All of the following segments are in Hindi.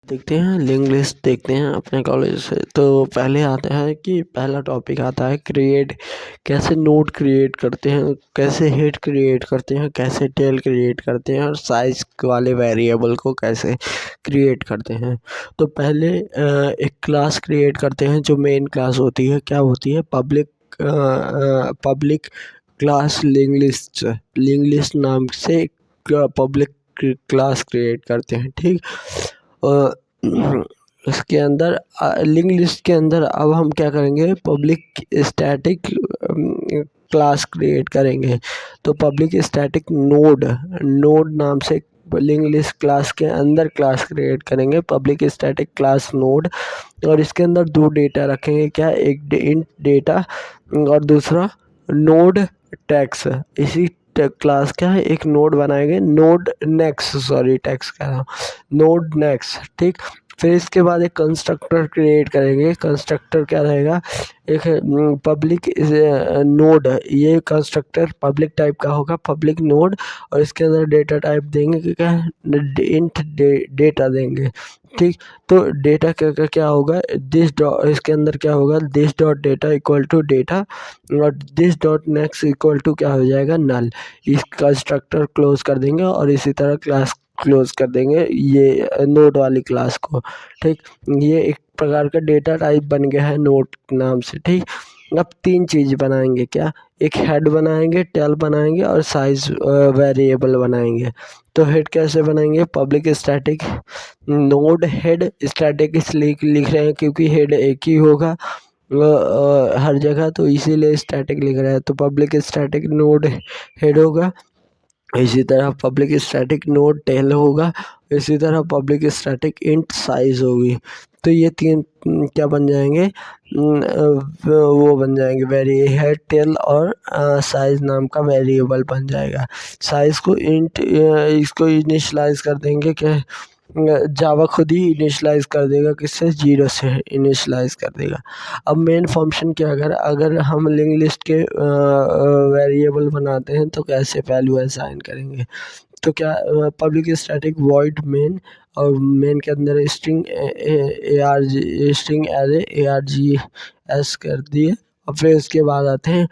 देखते हैं लिंक लिस्ट देखते हैं अपने कॉलेज से। तो पहले आता है कि पहला टॉपिक आता है क्रिएट, कैसे नोड क्रिएट करते हैं, कैसे हेड क्रिएट करते हैं, कैसे टेल क्रिएट करते हैं और साइज वाले वेरिएबल को कैसे क्रिएट करते हैं। तो पहले एक क्लास क्रिएट करते हैं जो मेन क्लास होती है। क्या होती है? पब्लिक क्लास लिंक लिस्ट नाम से पब्लिक क्लास क्रिएट करते हैं। ठीक, इसके अंदर लिंक लिस्ट के अंदर अब हम क्या करेंगे, पब्लिक स्टैटिक क्लास क्रिएट करेंगे। तो पब्लिक स्टैटिक नोड नाम से लिंक लिस्ट क्लास के अंदर क्लास क्रिएट करेंगे, पब्लिक स्टैटिक क्लास नोड। और इसके अंदर दो डेटा रखेंगे, क्या, एक इंट डेटा और दूसरा नोड टैक्स। इसी क्लास क्या है, एक नोड बनाएंगे, नोड नेक्स्ट, सॉरी टैक्स कह रहा हूँ, नोड नेक्स्ट। ठीक, फिर इसके बाद एक कंस्ट्रक्टर क्रिएट करेंगे। कंस्ट्रक्टर क्या रहेगा, एक पब्लिक नोड। ये कंस्ट्रक्टर पब्लिक टाइप का होगा, पब्लिक नोड, और इसके अंदर डेटा टाइप देंगे कि क्या, इंट डेटा देंगे। ठीक, तो डेटा क्या होगा, दिस डॉट, इसके अंदर क्या होगा, this dot data equal to data और this dot next equal to क्या हो जाएगा, नल। इस कंस्ट्रक्टर क्लोज कर देंगे और इसी तरह क्लास क्लोज कर देंगे ये नोड वाली क्लास को। ठीक, ये एक प्रकार का डेटा टाइप बन गया है नोड नाम से। ठीक, अब तीन चीज बनाएंगे, क्या, एक हेड बनाएंगे, टेल बनाएंगे और साइज वेरिएबल बनाएंगे। तो हेड कैसे बनाएंगे, public static node head, static इसलिए लिख रहे हैं क्योंकि हेड एक ही होगा हर जगह, तो इसीलिए स्टैटिक लिख रहा है। तो पब्लिक स्टैटिक नोड हेड होगा, इसी तरह पब्लिक स्टैटिक नोड टेल होगा, इसी तरह पब्लिक स्टैटिक इंट साइज होगी। तो ये तीन क्या बन जाएंगे, वो बन जाएंगे हेड टेल और साइज नाम का वेरिएबल बन जाएगा। साइज को इंट, इसको इनिशियलाइज कर देंगे, क्या, जावा खुद ही इनिशियलाइज कर देगा, किससे, 0 से इनिशियलाइज कर देगा। अब मेन फंक्शन क्या, अगर हम लिंक लिस्ट के वेरिएबल बनाते हैं तो कैसे वैल्यू असाइन करेंगे। तो क्या, पब्लिक स्टैटिक वॉइड मेन, और मेन के अंदर स्ट्रिंग args कर दिए। और फिर इसके बाद आते हैं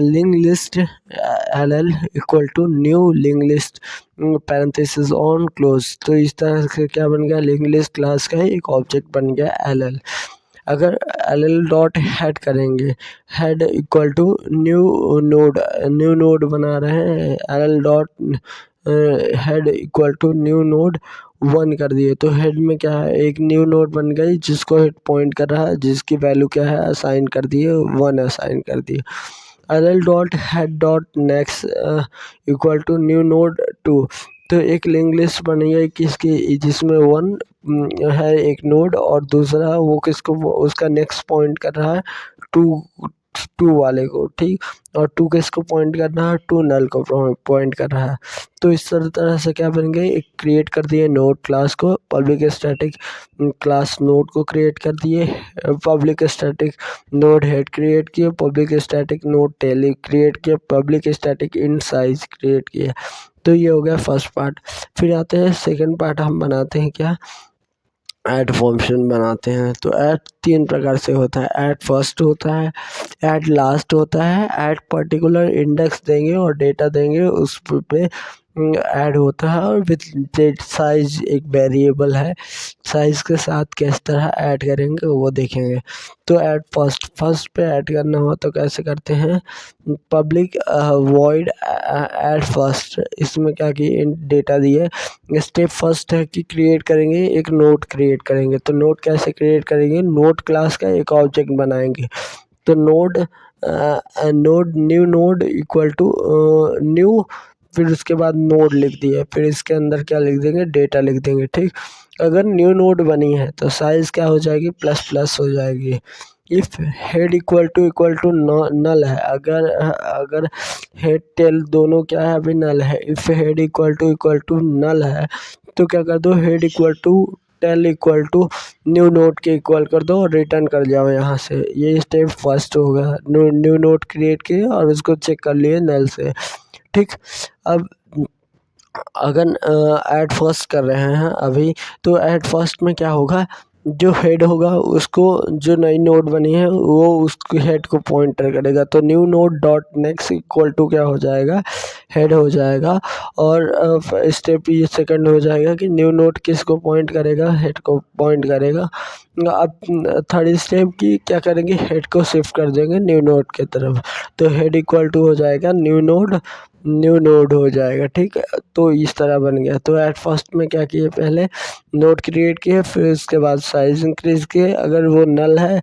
link list ll equal to new link list parenthesis on close. तो इस तरह से क्या बन गया, लिंक लिस्ट क्लास का एक ऑब्जेक्ट बन गया ll। अगर ll डॉट हेड करेंगे, head equal to new node बना रहे हैं, ll dot head equal to new node 1 कर दिए। तो हेड में क्या है, एक न्यू नोड बन गई जिसको हेड पॉइंट कर रहा है, जिसकी वैल्यू क्या है, असाइन कर दिए, 1 असाइन कर दिए। ll dot head dot next equal to new node 2। तो एक लिंक लिस्ट बनी है किसकी, जिसमें 1 है एक नोड और दूसरा वो किसको, उसका नेक्स्ट पॉइंट कर रहा है, 2 वाले को। ठीक, और 2 किसको पॉइंट कर रहा है, 2 नल को पॉइंट कर रहा है। तो इस तरह से क्या बन गए, एक क्रिएट कर दिए नोड क्लास को, पब्लिक स्टैटिक क्लास नोड को क्रिएट कर दिए, public static node head create किए, public static node tail create किए, public static int size create किए। तो ये हो गया फर्स्ट पार्ट। फिर आते हैं सेकंड पार्ट, हम बनाते हैं क्या, ऐड फंक्शन बनाते हैं। तो ऐड तीन प्रकार से होता है, ऐड फर्स्ट होता है, ऐड लास्ट होता है, ऐड पर्टिकुलर इंडेक्स देंगे और डेटा देंगे, उस पे ऐड होता है। और विथ डेट साइज एक वेरिएबल है, साइज के साथ किस तरह ऐड करेंगे वो देखेंगे। तो ऐड फर्स्ट पे ऐड करना हो तो कैसे करते हैं, पब्लिक वॉइड ऐड फर्स्ट। इसमें क्या किए, डेटा दिए, स्टेप फर्स्ट है कि क्रिएट करेंगे, एक नोड क्रिएट करेंगे। तो नोड कैसे क्रिएट करेंगे, नोड क्लास का एक ऑब्जेक्ट बनाएंगे। तो new node equal to new, फिर उसके बाद नोड लिख दिए, फिर इसके अंदर क्या लिख देंगे, डेटा लिख देंगे। ठीक, अगर न्यू नोड बनी है तो साइज क्या हो जाएगी, प्लस हो जाएगी। If head equal to null है, अगर हेड टेल दोनों क्या है, अभी नल है। If head equal to null है तो क्या कर दो, head equal to tail equal to new node के इक्वल कर दो और रिटर्न कर जाओ यहाँ से। ये स्टेप फर्स्ट होगा, न्यू नोड क्रिएट किए और उसको चेक कर लिए नल से। ठीक, अब अगर एट फर्स्ट कर रहे हैं अभी, तो एट फर्स्ट में क्या होगा, जो हेड होगा उसको, जो नई नोड बनी है वो उसके हेड को पॉइंटर करेगा। तो new node dot next equal to क्या हो जाएगा, हेड हो जाएगा। और स्टेप ये सेकंड हो जाएगा कि न्यू नोड किसको पॉइंट करेगा, हेड को पॉइंट करेगा। अब थर्ड स्टेप की क्या करेंगे, हेड को शिफ्ट कर देंगे न्यू नोड की तरफ। तो हेड इक्वल टू हो जाएगा न्यू नोड हो जाएगा। ठीक है, तो इस तरह बन गया। तो एट फर्स्ट में क्या किए, पहले नोड क्रिएट किए, फिर उसके बाद साइज इंक्रीज किए। अगर वो नल है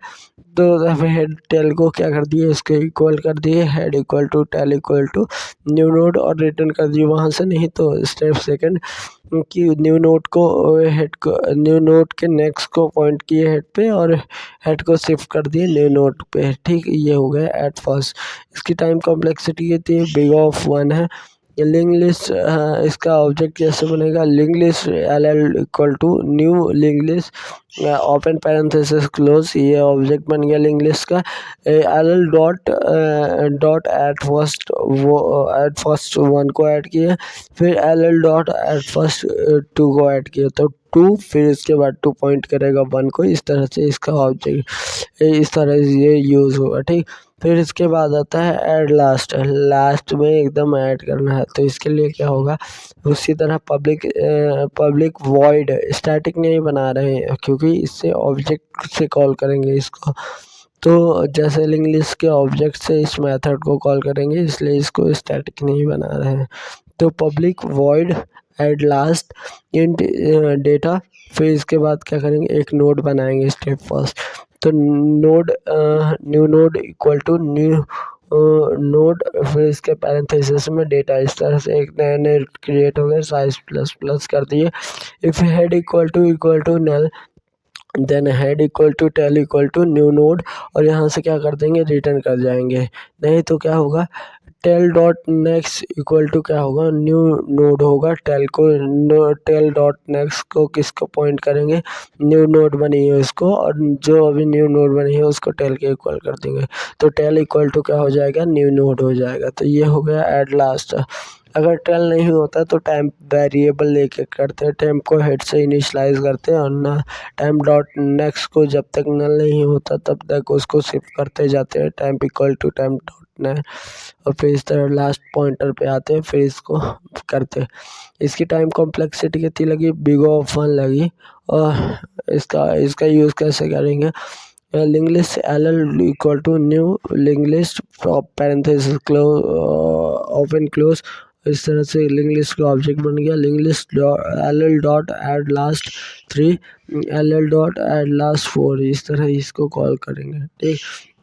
तो हेड टेल को क्या कर दिए, इसके इक्वल कर दिए, head equal to tail equal to new node, और रिटर्न कर दिए वहाँ से। नहीं तो स्टेप सेकंड कि न्यू नोड को, हेड को, न्यू नोड के नेक्स्ट को पॉइंट किए हेड पे, और हेड को शिफ्ट कर दिए न्यू नोड पे। ठीक, ये हो गया एट फर्स्ट। इसकी टाइम कॉम्प्लेक्सिटी कितनी है, बिग ऑफ 1 है। लिंक लिस्ट, इसका ऑब्जेक्ट कैसे बनेगा, link list L L equal to new link list open parenthesis close, ये ऑब्जेक्ट बन गया लिंक लिस्ट का। L L dot at first, वो एट फर्स्ट 1 को ऐड किया, फिर L L dot at first 2 को ऐड किया, तो 2, फिर इसके बाद 2 पॉइंट करेगा 1 को। इस तरह से इसका ऑब्जेक्ट इस तरह से ये यूज़ होगा। ठीक, फिर इसके बाद आता है ऐड लास्ट, लास्ट में एकदम ऐड करना है। तो इसके लिए क्या होगा, उसी तरह पब्लिक वॉइड, स्टैटिक नहीं बना रहे हैं क्योंकि इससे ऑब्जेक्ट से कॉल करेंगे इसको। तो जैसे लिंक लिस्ट के ऑब्जेक्ट से इस मेथड को कॉल करेंगे, इसलिए इसको स्टैटिक नहीं बना रहे हैं। तो public void add last int data, फिर इसके बाद क्या करेंगे, एक नोड बनाएंगे स्टेप फर्स्ट। तो node new node equal to new node, फिर इसके पैरेंथेसिस में डेटा। इस तरह से एक नया नोड क्रिएट हो गया, साइज प्लस प्लस कर दिए। If head equal to null, then head equal to tail equal to new node, और यहाँ से क्या कर देंगे, रिटर्न कर जाएंगे। नहीं तो क्या होगा, tail dot next equal to क्या होगा, न्यू नोड होगा। टेल को टेल डॉट नेक्स्ट को किसको पॉइंट करेंगे, न्यू नोड बनी है उसको, और जो अभी न्यू नोड बनी है उसको टेल के इक्वल कर देंगे। तो टेल इक्वल टू क्या हो जाएगा, न्यू नोड हो जाएगा। तो ये हो गया एट लास्ट। अगर टेल नहीं होता तो टाइम वेरिएबल लेके करते हैं, टाइम को हेड से इनिशलाइज करते हैं, और ना टाइम डॉट नेक्स्ट को जब तक नल नहीं होता तब तक उसको शिफ्ट करते जाते हैं, time equal to time dot next, और फिर इस तरह लास्ट पॉइंटर पे आते हैं, फिर इसको करते हैं। इसकी टाइम कॉम्प्लेक्सिटी कितनी लगी, बिग ऑफ 1 लगी। और इसका यूज़ कैसे करेंगे, link list L L equal to new link list parenthesis close open close. इस तरह से लिंक लिस्ट का ऑब्जेक्ट बन गया। Link list L L dot add last 3, L L dot add last 4, इस तरह इसको कॉल करेंगे। ठीक,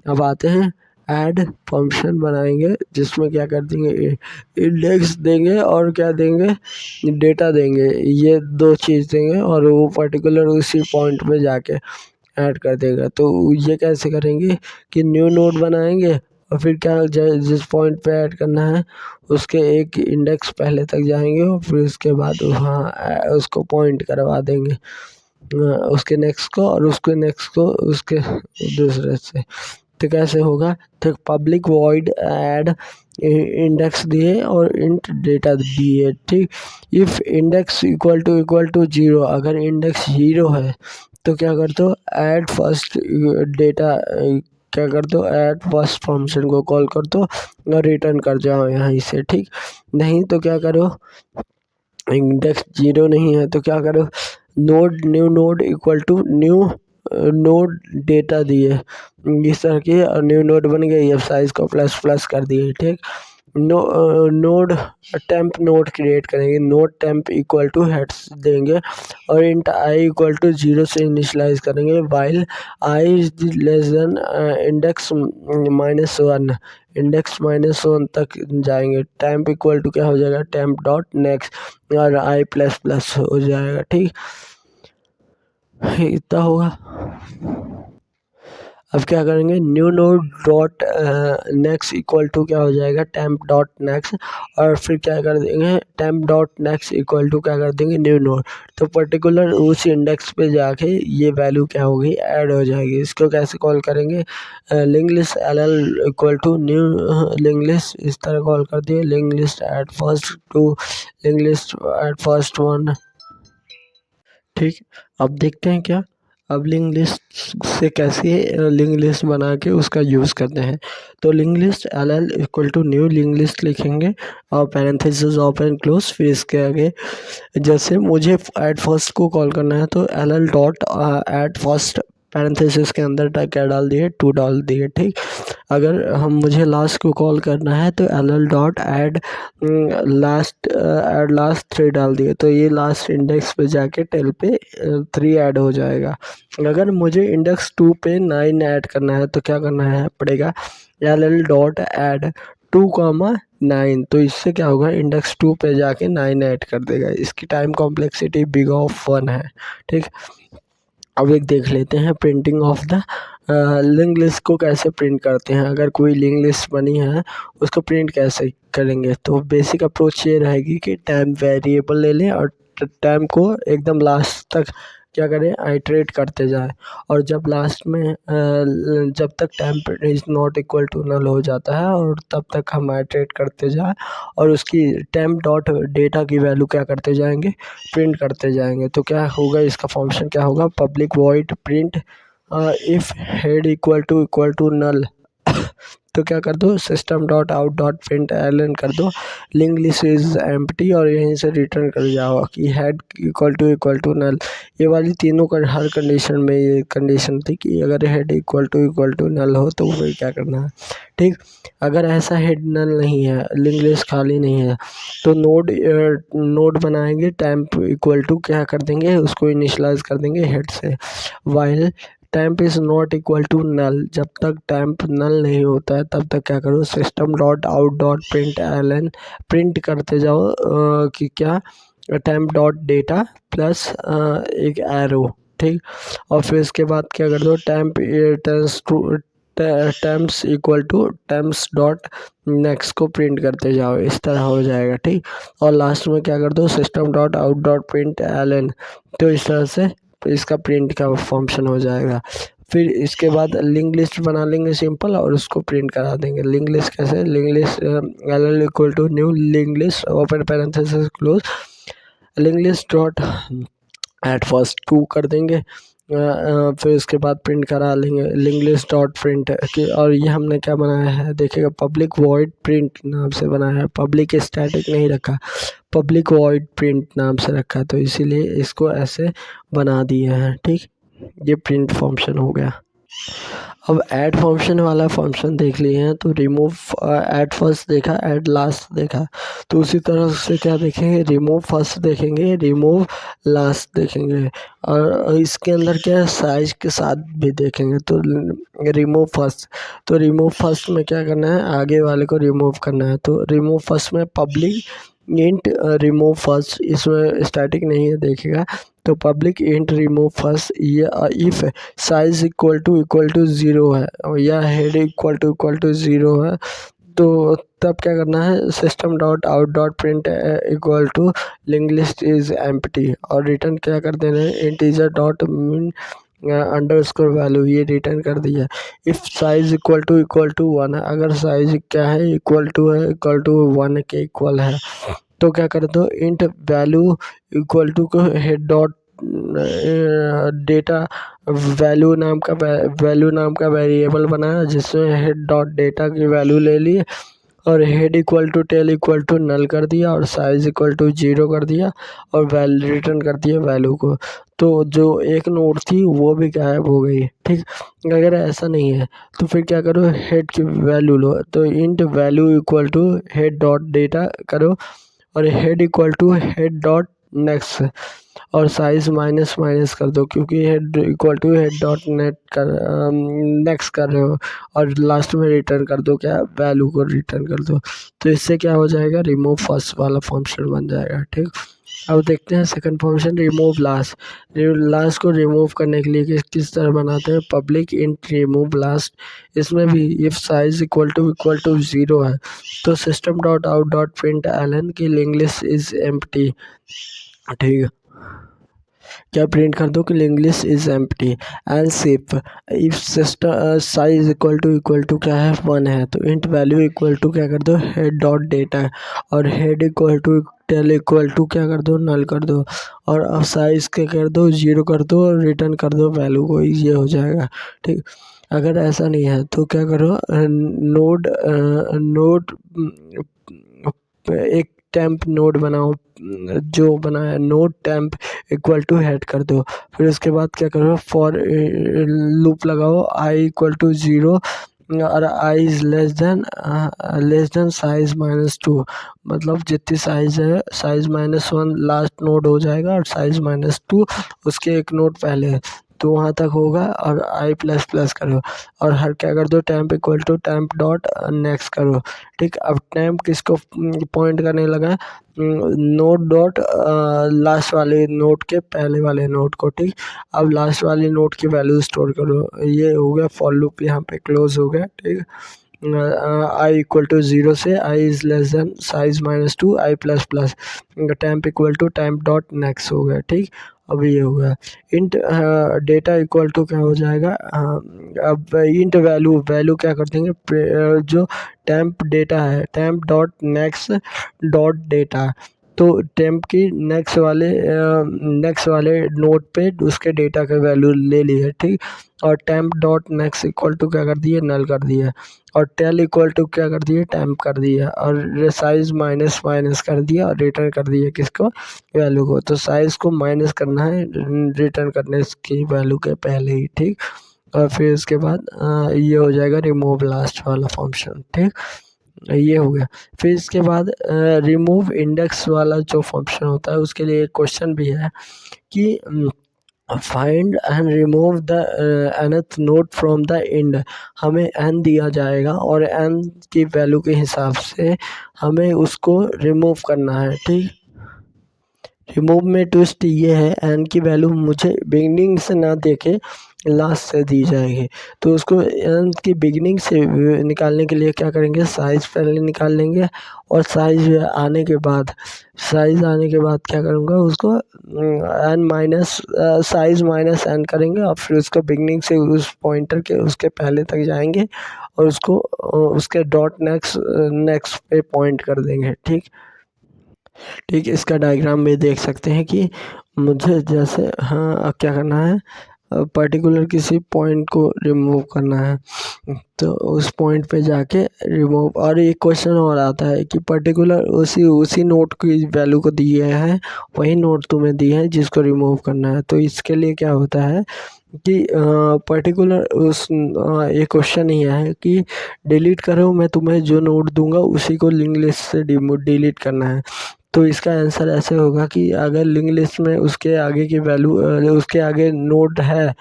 अब आते हैं ऐड फंक्शन बनाएंगे, जिसमें क्या कर देंगे, इंडेक्स देंगे और क्या देंगे, डेटा देंगे। ये 2 चीज़ देंगे, और वो पर्टिकुलर उसी पॉइंट पे जाके ऐड कर देगा। तो ये कैसे करेंगे कि न्यू नोड बनाएंगे, और फिर क्या जिस पॉइंट पे ऐड करना है उसके एक इंडेक्स पहले तक जाएंगे, और फिर उसके बाद वहाँ उसको पॉइंट करवा देंगे उसके नेक्स्ट को, और उसके नेक्स्ट को उसके दूसरे से। तो कैसे होगा, तो पब्लिक वॉइड ऐड इंडेक्स दिए और इंट डेटा दिए। ठीक, इफ इंडेक्स इक्वल टू 0, अगर इंडेक्स 0 है तो क्या कर दो, ऐड फर्स्ट डेटा, क्या कर दो, ऐड फर्स्ट फंक्शन को कॉल कर दो और रिटर्न कर जाओ यहाँ से। ठीक, नहीं तो क्या करो, इंडेक्स 0 नहीं है तो क्या करो, new node equal to new node data दिए, इस तरह की, और न्यू नोड बन गई। अब साइज को प्लस प्लस कर दिए। ठीक, नोड टेम्प नोड क्रिएट करेंगे, node temp equal two heads देंगे, और इंट आई इक्वल टू 0 से इनिशलाइज करेंगे, while I is less then index -1, index -1 तक जाएंगे। टेम्प इक्वल टू क्या हो जाएगा, टेम्प डॉट नेक्स्ट, और आई प्लस प्लस हो जाएगा। ठीक, इतना होगा। अब क्या करेंगे, new node dot next equal to क्या हो जाएगा, टेम्प डॉट नेक्स्ट, और फिर क्या कर देंगे, temp dot next equal to क्या कर देंगे, न्यू नोड। तो पर्टिकुलर उस इंडेक्स पे जाके ये वैल्यू क्या होगी, ऐड हो जाएगी। इसको कैसे कॉल करेंगे, link list L L equal to new link list, इस तरह कॉल कर दिए, link list at first two link list at first one. ठीक, अब देखते हैं क्या, अब लिंक लिस्ट से कैसे लिंक लिस्ट बना के उसका यूज़ करते हैं। तो link list L L equal to new link list लिखेंगे और पैरेंथेसिस ओपन क्लोज, फिर इसके आगे जैसे मुझे एट फर्स्ट को कॉल करना है तो L L dot at first parenthesis के अंदर क्या डाल दिए, 2 डाल दिए। ठीक, अगर हम मुझे लास्ट को कॉल करना है तो L L dot add last 3 डाल दिए, तो ये लास्ट इंडेक्स पे जाके टेल पे 3 ऐड हो जाएगा। अगर मुझे इंडेक्स 2 पे 9 ऐड करना है तो क्या करना है पड़ेगा, एल एल डॉट ऐड 2,9, तो इससे क्या होगा, इंडेक्स 2 पे जाके 9 ऐड कर देगा। इसकी टाइम कॉम्प्लेक्सिटी बिग ऑफ 1 है। ठीक, अब एक देख लेते हैं printing of the link list को कैसे प्रिंट करते हैं। अगर कोई लिंक लिस्ट बनी है उसको प्रिंट कैसे करेंगे, तो बेसिक अप्रोच ये रहेगी कि टाइम वेरिएबल ले लें और टाइम को एकदम लास्ट तक क्या करें, आइटरेट करते जाएं, और जब लास्ट में जब तक time is not equal to null हो जाता है और तब तक हम आइटरेट करते जाएं और उसकी टाइम डॉट डेटा की वैल्यू क्या करते जाएंगे, प्रिंट करते जाएंगे। तो क्या होगा, इसका फंक्शन क्या होगा, public void print if head equal to null तो क्या कर दो, system dot out dot println कर दो, लिंक लिस्ट इज एम्प्टी, और यहीं से रिटर्न कर जाओ कि हेड इक्वल टू नल। ये वाली तीनों का हर कंडीशन में ये कंडीशन थी कि अगर हेड इक्वल टू नल हो तो फिर क्या करना है। ठीक, अगर ऐसा हेड नल नहीं है, लिंक लिस्ट खाली नहीं है, तो नोड बनाएंगे, टाइम इक्वल टू क्या कर देंगे, उसको इनिशलाइज कर देंगे हेड से, while temp is not equal to null, जब तक टाइम्प नल नहीं होता है तब तक क्या करो, system dot out dot println print करते जाओ कि क्या, टाइम्प डॉट डेटा प्लस एक एरो। ठीक, और फिर इसके बाद क्या कर दो, temp temp equal to temp dot next को प्रिंट करते जाओ, इस तरह हो जाएगा। ठीक, और लास्ट में क्या कर दो, system dot out dot println, तो इस तरह से इसका प्रिंट का फंक्शन हो जाएगा। फिर इसके बाद लिंक लिस्ट बना लेंगे सिंपल और उसको प्रिंट करा देंगे। लिंक लिस्ट कैसे, link list L L equal to new link list open parenthesis close, link list dot at first 2 कर देंगे, फिर इसके बाद प्रिंट करा लेंगे लिंक लिस्ट डॉट प्रिंट कि, और ये हमने क्या बनाया है देखिएगा, पब्लिक वॉइड प्रिंट नाम से बनाया है, पब्लिक स्टैटिक नहीं रखा, पब्लिक वॉइड प्रिंट नाम से रखा, तो इसीलिए इसको ऐसे बना दिए हैं। ठीक, ये प्रिंट फंक्शन हो गया। अब ऐड फंक्शन वाला फंक्शन देख लिए हैं, तो रिमूव ऐड फर्स्ट देखा, ऐड लास्ट देखा, तो उसी तरह से क्या देखेंगे, रिमूव फर्स्ट देखेंगे, रिमूव लास्ट देखेंगे, और इसके अंदर क्या है, साइज के साथ भी देखेंगे। तो रिमूव फर्स्ट, तो रिमूव फर्स्ट में क्या करना है, आगे वाले को रिमूव करना है, तो रिमूव फर्स्ट में पब्लिक इंट रिमूव फर्स्ट, इसमें स्टैटिक नहीं है देखिएगा, तो पब्लिक इंट रिमूव फर्स्ट, ये इफ़ साइज इक्वल टू 0 है या हेड इक्वल टू 0 है, तो तब क्या करना है, system dot out dot print equal to link list is empty, और रिटर्न क्या कर देना है, integer dot min underscore value, ये रिटर्न कर दिया। इफ़ साइज इक्वल टू 1 है, अगर साइज क्या है, इक्वल टू 1 के इक्वल है, तो क्या कर दो, इंट वैल्यू इक्वल टू को हेड डॉट डेटा वैल्यू नाम का वेरिएबल बनाया, जिसमें हेड डॉट डेटा की वैल्यू ले ली और head equal to tail equal to null कर दिया और साइज इक्वल टू 0 कर दिया और वैल्यू रिटर्न कर दिया वैल्यू को, तो जो एक नोड थी वो भी गायब हो गई। ठीक, अगर ऐसा नहीं है तो फिर क्या करो, हेड की वैल्यू लो, तो int value equal to head dot data करो और head equal to head dot next, और साइज माइनस कर दो क्योंकि head equal to head dot net कर नेक्स्ट कर रहे हो, और लास्ट में रिटर्न कर दो क्या, वैल्यू को रिटर्न कर दो, तो इससे क्या हो जाएगा, रिमूव फर्स्ट वाला फंक्शन बन जाएगा। ठीक, अब देखते हैं second function remove last. Last को रिमूव करने के लिए किस तरह बनाते हैं, पब्लिक इंट रिमूव लास्ट। इसमें भी इफ साइज इक्वल टू 0 है तो system dot out dot println की लिंक लिस्ट इज एम्प्टी। ठीक है, क्या प्रिंट कर दो कि link list is empty. Else if system size equal to क्या है 1 है तो इंट वैल्यू इक्वल टू क्या कर दो हेड डॉट डेटा, और head equal to tail equal to क्या कर दो नल कर दो, और अब साइज क्या कर दो 0 कर दो और रिटर्न कर दो वैल्यू को, ये हो जाएगा। ठीक, अगर ऐसा नहीं है तो क्या करो, नोड नोड एक टेम्प नोड बनाओ, जो बनाया node temp equal to head कर दो। फिर उसके बाद क्या करो, फॉर लूप लगाओ आई इक्वल टू 0 और आई इज लेस देन साइज -2, मतलब जितनी साइज है साइज -1 लास्ट नोड हो जाएगा और साइज -2 उसके एक नोड पहले है तो वहाँ तक होगा, और आई प्लस प्लस करो और हर क्या कर दो temp equal to temp dot next करो। ठीक, अब टेम्प किसको पॉइंट करने लगा है, नोड डॉट लास्ट वाले नोड के पहले वाले नोड को। ठीक, अब लास्ट वाले नोड की वैल्यू स्टोर करो। ये हो गया फॉर लूप, यहाँ पे क्लोज हो गया। ठीक, आई इक्वल टू 0 से I is less than size -2 I plus plus temp equal to temp dot next हो गया। ठीक, अब ये हो गया इंट डेटा इक्वल टू क्या हो जाएगा, अब इंट वैल्यू क्या कर देंगे, जो टेम्प डेटा है temp dot next dot data, तो टेम्प की नेक्स्ट वाले नोड पे उसके डेटा का वैल्यू ले ली है। ठीक, और temp dot next equal to क्या कर दिए नल कर दिया, और टेल इक्वल टू क्या कर दिए टेम्प कर दिया, और साइज माइनस माइनस कर दिया और रिटर्न कर दिया किसको वैल्यू को। तो साइज को माइनस करना है रिटर्न करने की वैल्यू के पहले ही। ठीक, और फिर उसके बाद ये हो जाएगा रिमूव लास्ट वाला फंक्शन। ठीक, ये हो गया। फिर इसके बाद रिमूव इंडेक्स वाला जो फंक्शन होता है उसके लिए एक क्वेश्चन भी है कि find and remove the nth node from the end. हमें n दिया जाएगा और n की वैल्यू के हिसाब से हमें उसको रिमूव करना है। ठीक, रिमूव में ट्विस्ट ये है एन की वैल्यू मुझे बिगनिंग से ना देके लास्ट से दी जाएगी, तो उसको एन की बिगनिंग से निकालने के लिए क्या करेंगे, साइज पहले निकाल लेंगे और साइज आने के बाद क्या करूँगा उसको N minus size minus N करेंगे और फिर उसको बिगनिंग से उस पॉइंटर के उसके पहले तक जाएंगे और उसको उसके डॉट नेक्स्ट पे पॉइंट कर देंगे। ठीक, ठीक, इसका डायग्राम में देख सकते हैं कि मुझे जैसे हाँ क्या करना है, पर्टिकुलर किसी पॉइंट को रिमूव करना है तो उस पॉइंट पे जाके रिमूव, और एक क्वेश्चन और आता है कि पर्टिकुलर उसी नोट की वैल्यू को दिए हैं, वही नोट तुम्हें दी है जिसको रिमूव करना है। तो इसके लिए क्या होता है कि पर्टिकुलर एक क्वेश्चन ही है कि डिलीट करो, मैं तुम्हें जो नोट दूंगा उसी को लिंक लिस्ट से डिलीट करना है। तो इसका आंसर ऐसे होगा कि अगर लिंक लिस्ट में उसके आगे की वैल्यू उसके आगे नोड है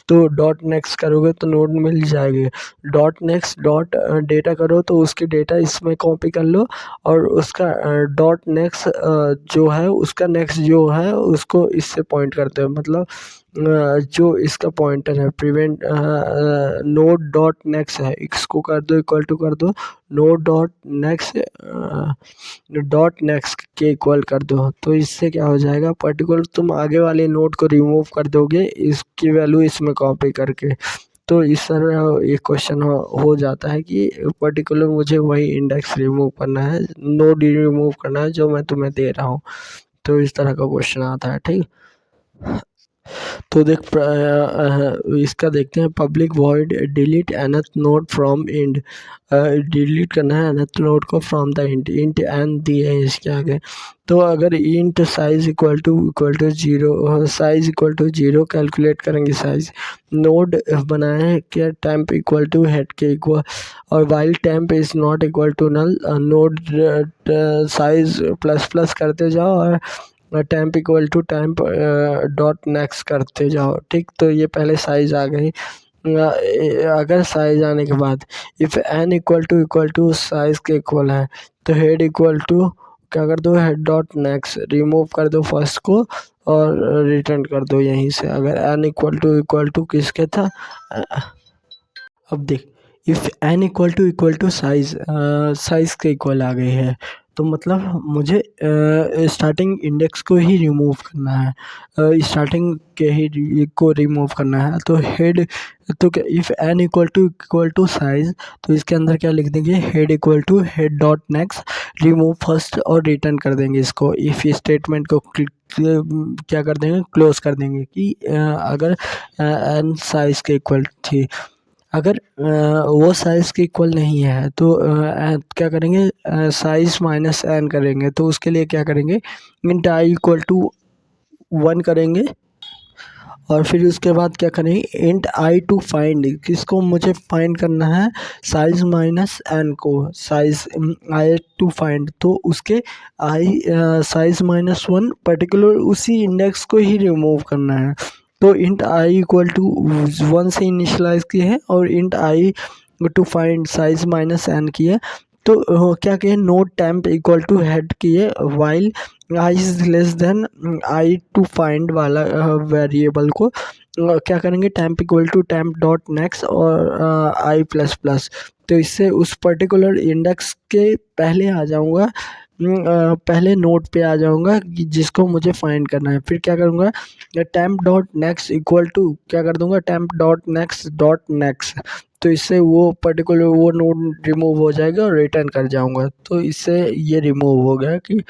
तो डॉट नेक्स्ट करोगे तो नोड मिल जाएगी, डॉट नेक्स्ट डॉट डेटा करो तो उसकी डेटा इसमें कॉपी कर लो और उसका डॉट नेक्स्ट जो है उसका नेक्स्ट जो है उसको इससे पॉइंट करते हो, मतलब जो इसका पॉइंटर है प्रिवेंट नोड डॉट नेक्स्ट है इसको कर दो इक्वल टू कर दो नोड डॉट नेक्स्ट के इक्वल कर दो। तो इससे क्या हो जाएगा, पर्टिकुलर तुम आगे वाले नोड को रिमूव कर दोगे इसकी वैल्यू इसमें कॉपी करके। तो इस तरह एक क्वेश्चन हो जाता है कि पर्टिकुलर मुझे वही इंडेक्स रिमूव करना है, नोड रिमूव करना है जो मैं तुम्हें दे रहा हूँ। तो इस तरह का क्वेश्चन आता है। ठीक, तो देख इसका देखते हैं, public void delete nth node from end. Delete करना है एनथ नोड को फ्रॉम द इंट एन दिए है इसके आगे। तो अगर int size equal to 0 size equal to 0 calculate करेंगे साइज, नोड बनाए हैं क्या टेम्प इक्वल टू हेड के इक्वल, और while temp is not equal to null node size plus plus करते जाओ और temp equal to temp dot next करते जाओ। ठीक, तो ये पहले साइज आ गई। अगर साइज आने के बाद if N equal to size के इक्वल है तो हेड इक्वल टू क्या कर दो, हेड डॉट नेक्स्ट रिमूव कर दो फर्स्ट को और रिटर्न कर दो यहीं से। अगर n इक्वल टू किसके था, अब देख if n equal to size के इक्वल आ गई है, तो मतलब मुझे स्टार्टिंग इंडेक्स को ही रिमूव करना है, स्टार्टिंग के ही को रिमूव करना है। तो हेड, तो क्या if n equal to size, तो इसके अंदर क्या लिख देंगे, head equal to head dot next remove first और रिटर्न कर देंगे इसको। इफ़ स्टेटमेंट को क्या कर देंगे, क्लोज कर देंगे कि अगर n साइज़ के इक्वल थी, अगर वो साइज़ के इक्वल नहीं है तो क्या करेंगे, साइज़ माइनस n करेंगे। तो उसके लिए क्या करेंगे, इंट i इक्वल टू 1 करेंगे और फिर उसके बाद क्या करेंगे, इंट i टू फाइंड, किसको मुझे फाइंड करना है, साइज़ माइनस n को, साइज़ i टू फाइंड, तो उसके i साइज़ माइनस 1 पर्टिकुलर उसी इंडेक्स को ही रिमूव करना है। तो इंट i इक्वल टू 1 से इनिशलाइज किए हैं और int i to find size minus n किए। तो क्या किए, node temp equal to head किए, while I is less than I to find वाला वेरिएबल को क्या करेंगे, temp equal to temp dot next और आई प्लस प्लस। तो इससे उस पर्टिकुलर इंडेक्स के पहले आ जाऊँगा, पहले नोड पे आ जाऊँगा जिसको मुझे फाइंड करना है। फिर क्या करूँगा, temp dot next equal to क्या कर दूँगा, टेम्प डॉट नेक्स्ट। तो इससे वो पर्टिकुलर वो नोड रिमूव हो जाएगा और रिटर्न कर जाऊँगा। तो इससे ये रिमूव हो गया कि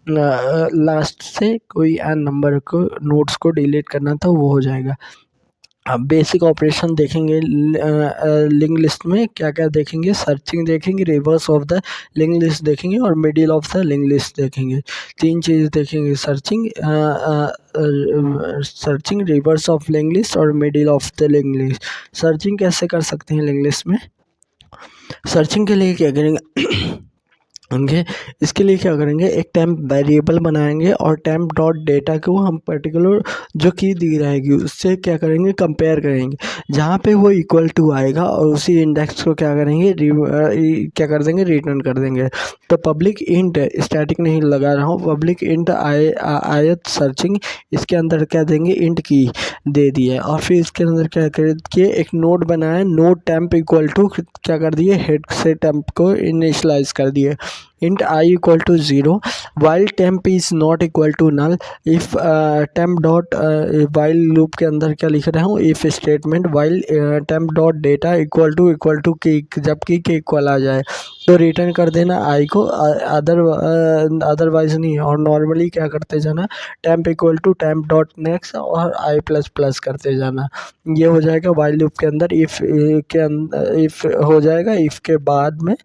लास्ट से कोई एन नंबर को नोड्स को डिलीट करना था वो हो जाएगा। अब बेसिक ऑपरेशन देखेंगे लिंक लिस्ट में क्या क्या देखेंगे, सर्चिंग देखेंगे, reverse of the link list देखेंगे और middle of the link list देखेंगे। तीन चीज़ देखेंगे, searching, reverse of link list और middle of the link list. Searching कैसे कर सकते हैं लिंक लिस्ट में, सर्चिंग के लिए क्या करेंगे ओके, इसके लिए क्या करेंगे, एक टेम्प वेरिएबल बनाएंगे और टेम्प डॉट डेटा को हम पर्टिकुलर जो की दी रहेगी उससे क्या करेंगे, कंपेयर करेंगे। जहाँ पे वो इक्वल टू आएगा और उसी इंडेक्स को क्या करेंगे, क्या कर देंगे, रिटर्न कर देंगे। तो पब्लिक इंट, स्टैटिक नहीं लगा रहा हूँ, पब्लिक इंट आयत सर्चिंग, इसके अंदर क्या देंगे, इंट की दे दिए और फिर इसके अंदर क्या किए, एक नोड बनाए, नोड टेम्प इक्वल टू क्या कर दिए, हेड से टेम्प को इनिशियलाइज कर दिए। int I equal to 0 while temp is not equal to null if temp dot while loop के अंदर क्या लिख रहा हूँ, if statement while temp dot data equal to की, जब की इक्वल आ जाए तो रिटर्न कर देना I को, अदरवाइज नहीं। और नॉर्मली क्या करते जाना, temp equal to temp dot next और I प्लस प्लस करते जाना। ये हो जाएगा while लूप के अंदर। इफ़ हो जाएगा, इफ़ के बाद में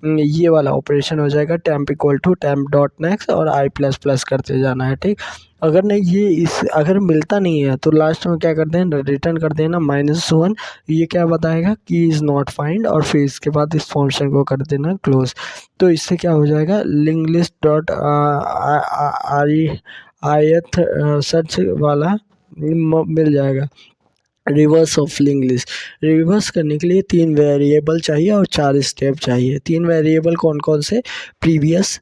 ये वाला ऑपरेशन हो जाएगा, temp equal to temp dot next और आई प्लस प्लस करते जाना है, ठीक। अगर नहीं ये इस अगर मिलता नहीं है तो लास्ट में क्या करते हैं, रिटर्न कर देना -1। ये क्या बताएगा कि इज़ नॉट फाइंड और फिर इसके बाद इस फंक्शन को कर देना क्लोज। तो इससे क्या हो जाएगा, link list dot ith search वाला मिल जाएगा। Reverse of link list, reverse करने के लिए 3 वेरिएबल चाहिए और 4 स्टेप चाहिए। 3 वेरिएबल कौन कौन से, प्रीवियस,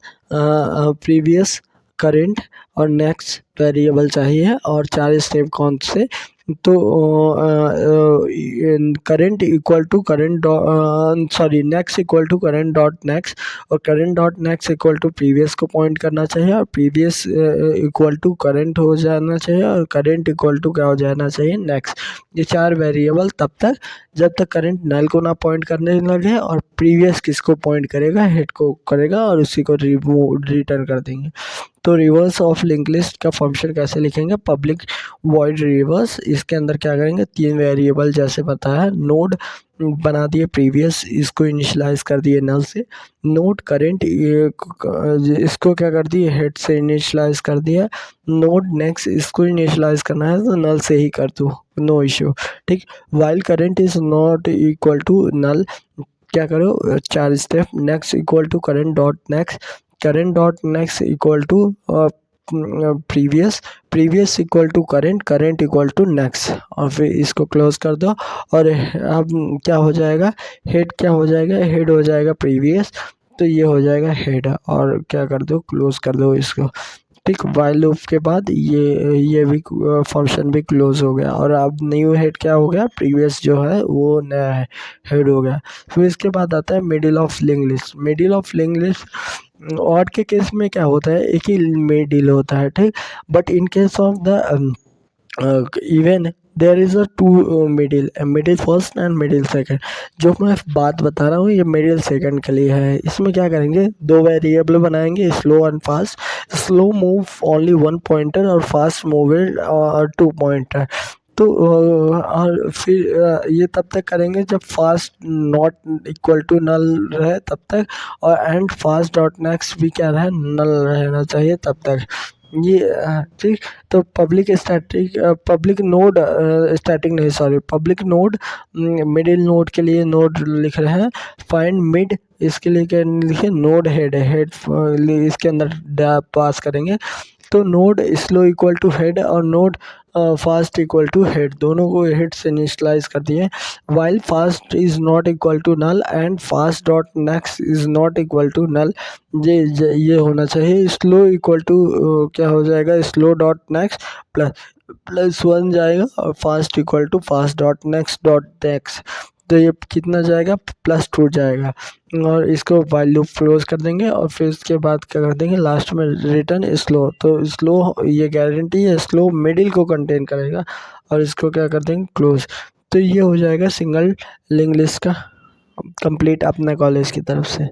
करेंट और नेक्स्ट वेरिएबल चाहिए और 4 स्टेप कौन से, तो current equal to next equal to current dot next और current dot next equal to previous को पॉइंट करना चाहिए और प्रीवियस इक्वल टू करेंट हो जाना चाहिए और करेंट इक्वल टू क्या हो जाना चाहिए, नेक्स्ट। ये 4 वेरिएबल तब तक जब तक करंट नल को ना पॉइंट करने लगे और प्रीवियस किसको पॉइंट करेगा, हेड को करेगा और उसी को रिटर्न कर देंगे। तो रिवर्स ऑफ लिंक लिस्ट का फंक्शन कैसे लिखेंगे, पब्लिक वॉइड रिवर्स, इसके अंदर क्या करेंगे, 3 वेरिएबल जैसे बताया, नोड बना दिए प्रीवियस, इसको इनिशियलाइज कर दिए नल से, नोड करेंट इसको क्या कर दिए, हेड से इनिशियलाइज कर दिया, नोड नेक्स्ट इसको इनिशियलाइज करना है तो नल से ही कर दो, नो इश्यू, ठीक। While current is not equal to null, क्या करो, 4 step, next equal to current dot next, current dot next equal to previous equal to current equal to next और फिर इसको क्लोज कर दो। और अब क्या हो जाएगा, हेड क्या हो जाएगा, हेड हो जाएगा प्रीवियस, तो ये हो जाएगा हेड, और क्या कर दो, क्लोज कर दो इसको। ठीक, वाइल लूप के बाद ये भी फंक्शन भी क्लोज हो गया, और अब न्यू हेड क्या हो गया, प्रीवियस जो है वो नया है हेड हो गया। फिर इसके बाद आता है middle of link list. Middle of link list और के केस में क्या होता है, एक ही मिडिल होता है, ठीक। But in case of the even there is a two middle, middle first and middle second. जो मैं बात बता रहा हूँ ये मिडिल सेकंड के लिए है। इसमें क्या करेंगे, दो वेरिएबल बनाएंगे, slow and fast. Slow move only one pointer और फास्ट मूव टू पॉइंटर। तो और फिर ये तब तक करेंगे जब fast not equal to null रहे तब तक, और एंड फास्ट डॉट नेक्स्ट भी क्या रहे, नल रहना चाहिए तब तक। ये ठीक। तो पब्लिक नोड स्टैटिक नहीं, sorry, public node middle node के लिए नोड लिख रहे हैं। फाइंड मिड, इसके लिए क्या लिखे, नोड हेड, इसके अंदर पास करेंगे। तो node slow equal to head और node fast equal to head, दोनों को हेड से इनिशियलाइज कर दिए। While fast is not equal to null and fast dot next is not equal to null. ये होना चाहिए। स्लो इक्वल टू क्या हो जाएगा, slow dot next plus one जाएगा, और fast equal to fast dot next. तो ये कितना जाएगा, +2 जाएगा। और इसको वाइल लूप क्लोज कर देंगे, और फिर इसके बाद क्या कर देंगे, लास्ट में रिटर्न स्लो। तो स्लो ये गारंटी है, स्लो मिडिल को कंटेन करेगा, और इसको क्या कर देंगे, क्लोज। तो ये हो जाएगा सिंगल लिंक लिस्ट का कंप्लीट अपने कॉलेज की तरफ से।